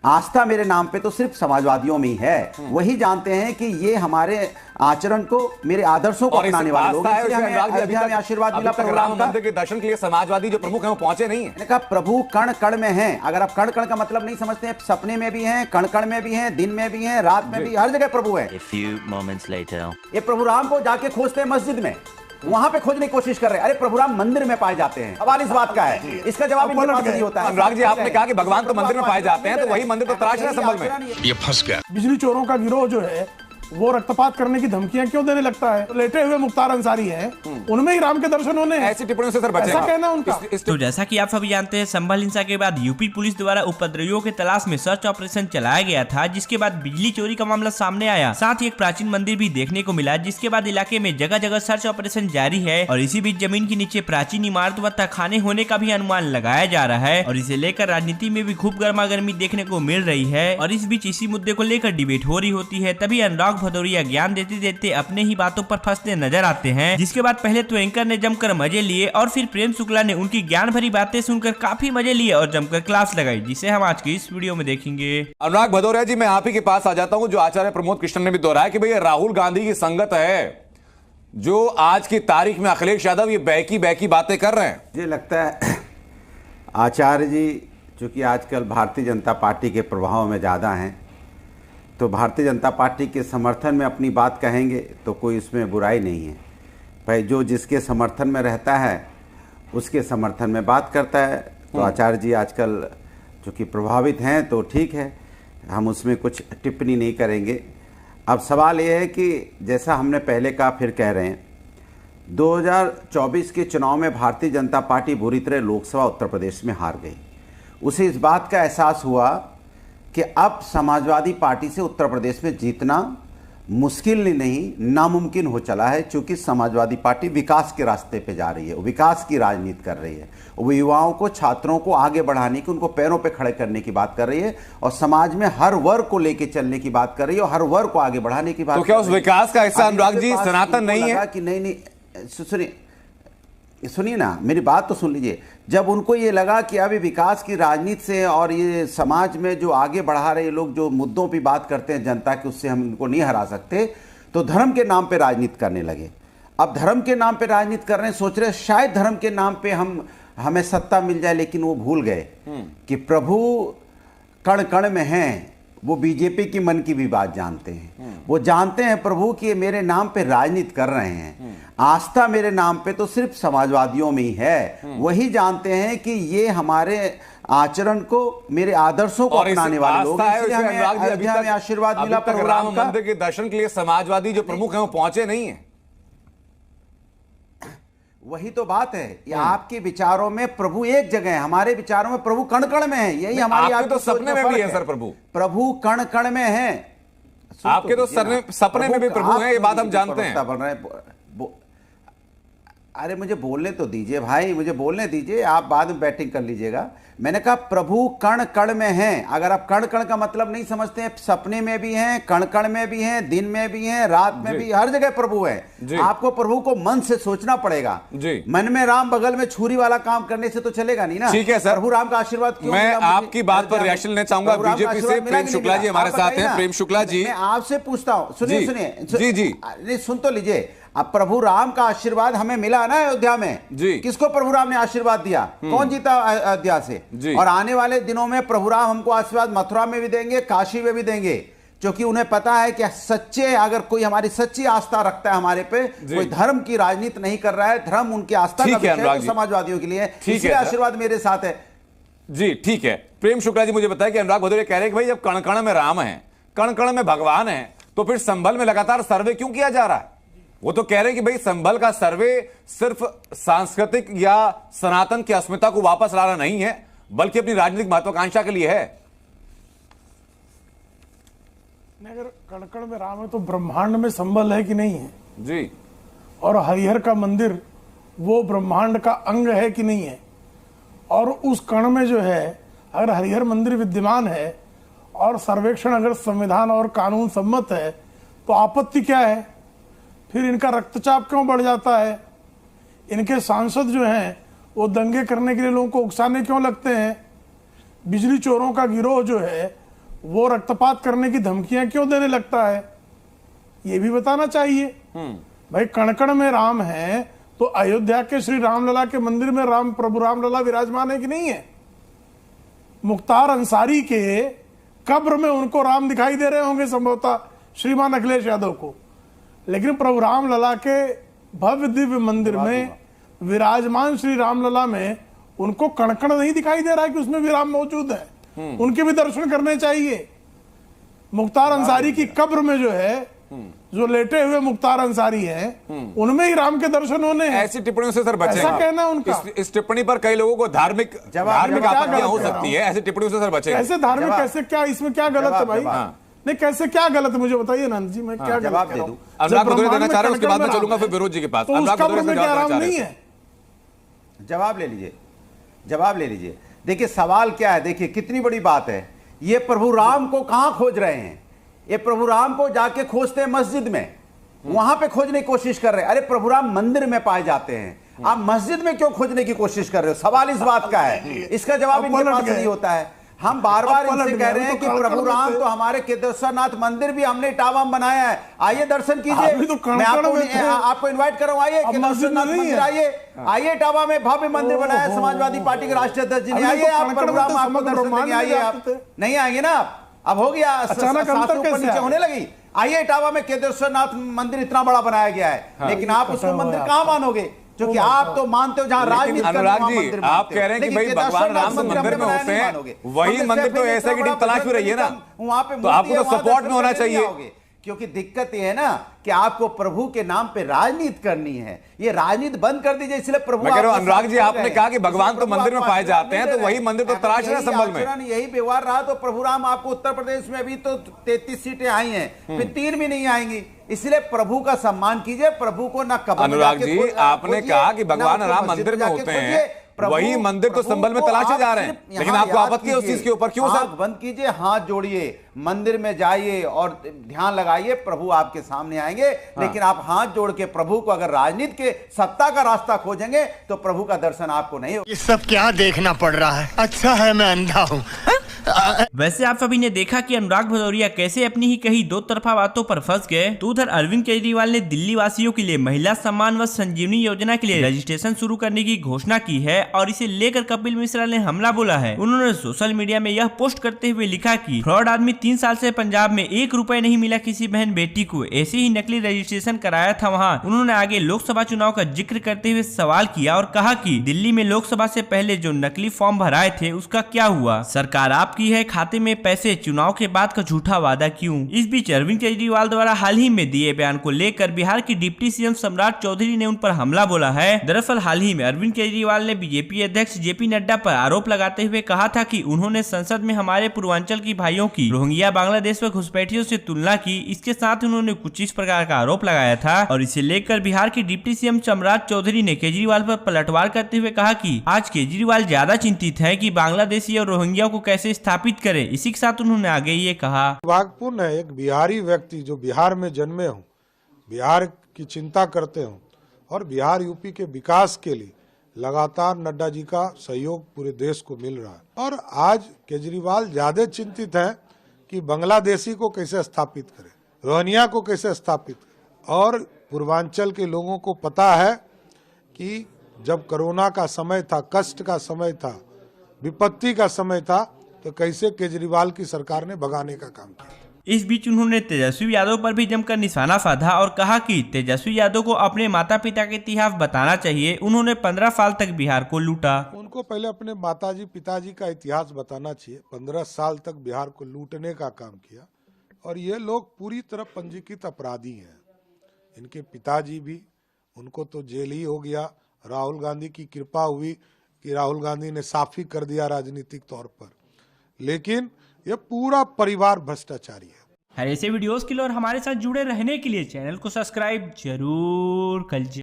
आस्था मेरे नाम पे तो सिर्फ समाजवादियों में ही है। वही जानते हैं कि ये हमारे आचरण को, मेरे आदर्शों को अपनाने वाले लोग हैं। हमें आशीर्वाद मिला राम मंदिर के दर्शन के लिए समाजवादी जो प्रमुख हैं वो पहुंचे नहीं है। मैंने कहा प्रभु कण कण में हैं। अगर आप कण कण का मतलब नहीं समझते हैं, सपने में भी हैं, कण कण में भी हैं, दिन में भी हैं, रात में भी, हर जगह प्रभु है। ये प्रभु राम को जाके खोजते हैं मस्जिद में, वहां पे खोजने की कोशिश कर रहे हैं। अरे प्रभु राम मंदिर में पाए जाते हैं। सवाल इस बात का है, इसका जवाब इनके पास नहीं होता है। अनुराग जी, आपने कहा कि भगवान तो मंदिर में पाए जाते हैं, तो वही मंदिर तो तराश रहे संभल में। ये फंस गया। बिजली चोरों का गिरोह जो है वो रक्तपात करने की धमकियां क्यों देने लगता है? लेटे हुए मुख्तार अंसारी हैं, उनमें ही राम के दर्शन होने हैं। ऐसी टिप्पणियों से सर बचें। ऐसा कहना उनका। तो जैसा कि आप सभी जानते हैं, संभल हिंसा के बाद यूपी पुलिस द्वारा उपद्रवियों के तलाश में सर्च ऑपरेशन चलाया गया था, जिसके बाद बिजली चोरी का मामला सामने आया। साथ ही एक प्राचीन मंदिर भी देखने को मिला, जिसके बाद इलाके में जगह जगह सर्च ऑपरेशन जारी है और इसी बीच जमीन के नीचे प्राचीन इमारत व तहखाने होने का भी अनुमान लगाया जा रहा है। और इसे लेकर राजनीति में भी खूब गर्मागर्मी देखने को मिल रही है। और इस बीच इसी मुद्दे को लेकर डिबेट हो रही होती है, तभी अनुराग भदौरिया ज्ञान देते देते अपने ही बातों पर फंसते नजर आते हैं। जिसके बाद पहले तो एंकर ने जमकर मजे लिए और फिर प्रेम शुक्ला ने उनकी ज्ञान भरी बातें सुनकर काफी मजे लिए और जमकर क्लास लगाई, जिसे हम आज की इस वीडियो में देखेंगे। अनुराग भदौरिया जी, मैं आप ही के पास आ जाता हूं। जो आचार्य प्रमोद कृष्ण ने भी दोहराया कि भैया राहुल गांधी की संगत है, जो आज की तारीख में अखिलेश यादव ये बैकी बातें कर रहे हैं। मुझे लगता है आचार्य जी चूंकि आजकल भारतीय जनता पार्टी के प्रभाव में ज़्यादा हैं, तो भारतीय जनता पार्टी के समर्थन में अपनी बात कहेंगे तो कोई इसमें बुराई नहीं है। भाई जो जिसके समर्थन में रहता है उसके समर्थन में बात करता है। तो आचार्य जी आजकल चूँकि प्रभावित हैं तो ठीक है, हम उसमें कुछ टिप्पणी नहीं करेंगे। अब सवाल ये है कि जैसा हमने पहले कहा फिर कह रहे हैं, 2024 के चुनाव में भारतीय जनता पार्टी बुरी तरह लोकसभा उत्तर प्रदेश में हार गई। उसे इस बात का एहसास हुआ कि अब समाजवादी पार्टी से उत्तर प्रदेश में जीतना मुश्किल नहीं, नामुमकिन हो चला है। क्योंकि समाजवादी पार्टी विकास के रास्ते पे जा रही है, विकास की राजनीति कर रही है। वो युवाओं को, छात्रों को आगे बढ़ाने की, उनको पैरों पे खड़े करने की बात कर रही है और समाज में हर वर्ग को लेके चलने की बात कर रही है और हर वर्ग को आगे बढ़ाने की बात। तो क्या उस विकास का हिस्सा अनुराग जी सनातन नहीं है? कि नहीं, सुनिए ना, मेरी बात तो सुन लीजिए। जब उनको ये लगा कि अभी विकास की राजनीति से और ये समाज में जो आगे बढ़ा रहे लोग जो मुद्दों पे बात करते हैं जनता के, उससे हम इनको नहीं हरा सकते, तो धर्म के नाम पे राजनीति करने लगे। अब धर्म के नाम पे राजनीति कर रहे हैं, सोच रहे शायद धर्म के नाम पे हमें सत्ता मिल जाए, लेकिन वो भूल गए कि प्रभु कण कण में हैं। वो बीजेपी की मन की भी बात जानते हैं। वो जानते हैं प्रभु कि ये मेरे नाम पे राजनीति कर रहे हैं। आस्था मेरे नाम पे तो सिर्फ समाजवादियों में ही है। वही जानते हैं कि ये हमारे आचरण को, मेरे आदर्शों को अपनाने वाले लोग हैं। हमें आशीर्वाद मिला राम मंदिर के दर्शन के लिए समाजवादी जो प्रमुख हैं वो पहुंचे नहीं है। वही तो बात है, ये आपके विचारों में प्रभु एक जगह है, हमारे विचारों में प्रभु कण कण में है। यही हमारी आपके तो सपने में भी है सर प्रभु। प्रभु कण कण में है। आपके तो सपने में भी प्रभु है, ये बात हम जानते हैं। अरे मुझे बोलने तो दीजिए भाई, मुझे बोलने दीजिए, आप बाद में बैटिंग कर लीजिएगा। मैंने कहा प्रभु कण कण में हैं। अगर आप कण कण का मतलब नहीं समझते हैं, सपने में भी हैं, कण कण में भी हैं, दिन में भी हैं, रात में भी, हर जगह प्रभु है। आपको प्रभु को मन से सोचना पड़ेगा। मन में राम, बगल में छुरी वाला काम करने से तो चलेगा नहीं ना। ठीक है सर, प्रभु राम का आशीर्वाद क्यों? मैं आपकी बात पर रिएक्शन लेना चाहूंगा। बीजेपी से प्रेम शुक्ला जी हमारे साथ हैं। प्रेम शुक्ला जी, मैं आपसे पूछता हूँ, सुनिए जी, सुन तो लीजिए। अब प्रभु राम का आशीर्वाद हमें मिला ना अयोध्या में जी। किसको प्रभु राम ने आशीर्वाद दिया? कौन जीता अयोध्या से? और आने वाले दिनों में प्रभु राम हमको आशीर्वाद मथुरा में भी देंगे, काशी में भी देंगे। क्योंकि उन्हें पता है कि सच्चे, अगर कोई हमारी सच्ची आस्था रखता है हमारे पे, कोई धर्म की राजनीति नहीं कर रहा है, धर्म उनकी आस्था का विषय है, समाजवादियों के लिए, इसलिए आशीर्वाद मेरे साथ है जी। ठीक है, प्रेम शुक्ला जी मुझे बताया कि अनुराग भदौरिया कह रहे हैं कि भाई जब कण कण में राम है, कण कण में भगवान है, तो फिर संभल में लगातार सर्वे क्यों किया जा रहा है? वो तो कह रहे हैं कि भाई संभल का सर्वे सिर्फ सांस्कृतिक या सनातन की अस्मिता को वापस लाना नहीं है, बल्कि अपनी राजनीतिक महत्वाकांक्षा के लिए है। अगर कण में राम है तो ब्रह्मांड में संबल है कि नहीं है जी? और हरिहर का मंदिर वो ब्रह्मांड का अंग है कि नहीं है? और उस कण में जो है, अगर हरिहर मंदिर विद्यमान है और सर्वेक्षण अगर संविधान और कानून सम्मत है, तो आपत्ति क्या है? फिर इनका रक्तचाप क्यों बढ़ जाता है? इनके सांसद जो हैं वो दंगे करने के लिए लोगों को उकसाने क्यों लगते हैं? बिजली चोरों का गिरोह जो है वो रक्तपात करने की धमकियां क्यों देने लगता है, ये भी बताना चाहिए। भाई कण कण में राम है तो अयोध्या के श्री रामलला के मंदिर में राम प्रभु रामलला विराजमान है कि नहीं है? मुख्तार अंसारी के कब्र में उनको राम दिखाई दे रहे होंगे संभवतः, श्रीमान अखिलेश यादव को, लेकिन प्रभु रामलला के भव्य दिव्य मंदिर में विराजमान श्री रामलला में उनको कण कण नहीं दिखाई दे रहा है कि उसमें भी राम मौजूद है। उनके भी दर्शन करने चाहिए। मुख्तार अंसारी की कब्र में जो है, जो लेटे हुए मुख्तार अंसारी हैं, उनमें ही राम के दर्शन होने हैं। ऐसी टिप्पणियों से सर बचें। ऐसा कहना उनका। इस टिप्पणी पर कई लोगों को धार्मिक आपत्तियां हो सकती है, ऐसी टिप्पणियों से सर बचें। ऐसे धार्मिक कैसे, क्या इसमें क्या गलत है भाई? नहीं कैसे क्या गलत है मुझे बताइए नंद जी, मैं क्या जवाब दे दूं? अनुराग भदौरिया देना चाह रहे हैं, उसके बाद में चलूंगा फिर विरोध जी के पास। अनुराग भदौरिया से जवाब देना चाह रहे हैं। जवाब ले लीजिए, जवाब ले लीजिए। देखिए सवाल क्या है, देखिए कितनी बड़ी बात है। ये प्रभु राम को कहां खोज रहे हैं? ये प्रभु राम को जाके खोजते हैं मस्जिद में, वहां पे खोजने की कोशिश कर रहे हैं। अरे प्रभु राम मंदिर में पाए जाते हैं, आप मस्जिद में क्यों खोजने की कोशिश कर रहे हो? सवाल इस बात का है, इसका जवाब इनके पास नहीं होता है। हम बार बार इनसे कह रहे हैं कि प्रभु राम तो हमारे केदारनाथ मंदिर भी हमने इटावा में बनाया है, आइए दर्शन कीजिए। मैं आपको इन्वाइट कर रहा हूँ, आइए केदारनाथ मंदिर, आइए इटावा में भव्य मंदिर बनाया है समाजवादी पार्टी के राष्ट्रीय अध्यक्ष जी ने। आइए आप प्रभु राम आपको दर्शन देंगे, आइए। आप नहीं आएंगे ना, अब हो गया, अचानक ऊपर नीचे होने लगी। आइए इटावा में केदारनाथ मंदिर इतना बड़ा बनाया गया है, लेकिन आप उसको मंदिर कहां मानोगे? क्योंकि आप तो मानते हो जहां राजनीति। अनुराग जी आप कह रहे हैं कि भाई भगवान राम तो मंदिर में होते हैं, वही मंदिर तो ऐसा की टीम तलाश में रही है ना, वहां पे तो आपको तो सपोर्ट में होना चाहिए। क्योंकि दिक्कत यह है ना कि आपको प्रभु के नाम पे राजनीति करनी है, ये राजनीति बंद कर दीजिए। इसलिए प्रभु, मैं कह रहा हूं अनुराग जी, आपने कहा कि भगवान तो मंदिर में पाए जाते हैं, तो वही मंदिर तो तलाश रहे संभल में। यही व्यवहार रहा तो प्रभु राम आपको उत्तर प्रदेश में अभी तो 33 सीटें आई हैं, फिर 3 भी नहीं आएंगी। इसलिए प्रभु का सम्मान कीजिए, प्रभु को ना कब्र। अनुराग जी आपने कहा कि भगवान राम मंदिर में होते हैं, वही मंदिर तो संभल में तलाशे जा रहे हैं, लेकिन आपको आपत्ति है उस चीज के ऊपर, क्यों सर? बंद कीजिए, हाथ जोड़िए, मंदिर में जाइए और ध्यान लगाइए, प्रभु आपके सामने आएंगे। लेकिन आप हाथ जोड़ के प्रभु को अगर राजनीति के सत्ता का रास्ता खोजेंगे तो प्रभु का दर्शन आपको नहीं होगा। ये सब क्या देखना पड़ रहा है? अच्छा है मैं अंधा हूँ। वैसे आप सभी ने देखा कि अनुराग भदौरिया कैसे अपनी ही कही दो तरफा बातों पर फंस गए। तो उधर अरविंद केजरीवाल ने दिल्ली वासियों के लिए महिला सम्मान व संजीवनी योजना के लिए रजिस्ट्रेशन शुरू करने की घोषणा की है और इसे लेकर कपिल मिश्रा ने हमला बोला है। उन्होंने सोशल मीडिया में यह पोस्ट करते हुए लिखा कि फ्रॉड आदमी 3 साल से पंजाब में 1 रुपए नहीं मिला किसी बहन बेटी को, ऐसे ही नकली रजिस्ट्रेशन कराया था वहाँ। उन्होंने आगे लोकसभा चुनाव का जिक्र करते हुए सवाल किया और कहा कि दिल्ली में लोकसभा से पहले जो नकली फॉर्म भराए थे उसका क्या हुआ? सरकार आपकी है, खाते में पैसे, चुनाव के बाद का झूठा वादा क्यों? इस बीच अरविंद केजरीवाल द्वारा हाल ही में दिए बयान को लेकर बिहार की डिप्टी सीएम सम्राट चौधरी ने उन पर हमला बोला है। दरअसल हाल ही में अरविंद केजरीवाल ने बीजेपी अध्यक्ष जेपी नड्डा पर आरोप लगाते हुए कहा था कि उन्होंने संसद में हमारे पूर्वांचल की भाइयों की रोहिंग्या बांग्लादेश व घुसपैठियों से तुलना की। इसके साथ उन्होंने कुछ इस प्रकार का आरोप लगाया था और इसे लेकर बिहार की डिप्टी सीएम सम्राट चौधरी ने केजरीवाल पर पलटवार करते हुए कहा कि आज केजरीवाल ज्यादा चिंतित है कि बांग्लादेशी और रोहिंग्या को कैसे स्थापित करे। इसी के साथ उन्होंने आगे ये कहा, दुर्भाग्यपूर्ण है एक बिहारी व्यक्ति जो बिहार में जन्मे हों, बिहार की चिंता करते हों और बिहार यूपी के विकास के लिए लगातार नड्डा जी का सहयोग पूरे देश को मिल रहा है। और आज केजरीवाल ज्यादा चिंतित हैं कि बांग्लादेशी को कैसे स्थापित करें, रोहिंग्या को कैसे स्थापित करें। और पूर्वांचल के लोगों को पता है कि जब कोरोना का समय था, कष्ट का समय था, विपत्ति का समय था, तो कैसे केजरीवाल की सरकार ने भगाने का काम किया। इस बीच उन्होंने तेजस्वी यादव पर भी जमकर निशाना साधा और कहा कि तेजस्वी यादव को अपने माता पिता के इतिहास बताना चाहिए। उन्होंने 15 साल तक बिहार को लूटा। उनको पहले अपने माताजी पिताजी का इतिहास बताना चाहिए। 15 साल तक बिहार को लूटने का काम किया और ये लोग पूरी तरह पंजीकृत अपराधी हैं। इनके पिताजी भी, उनको तो जेल ही हो गया। राहुल गांधी की कृपा हुई कि राहुल गांधी ने साफ ही कर दिया राजनीतिक तौर पर, लेकिन ये पूरा परिवार भ्रष्टाचारी है। हर ऐसे वीडियोस के लिए और हमारे साथ जुड़े रहने के लिए चैनल को सब्सक्राइब जरूर कर लीजिए।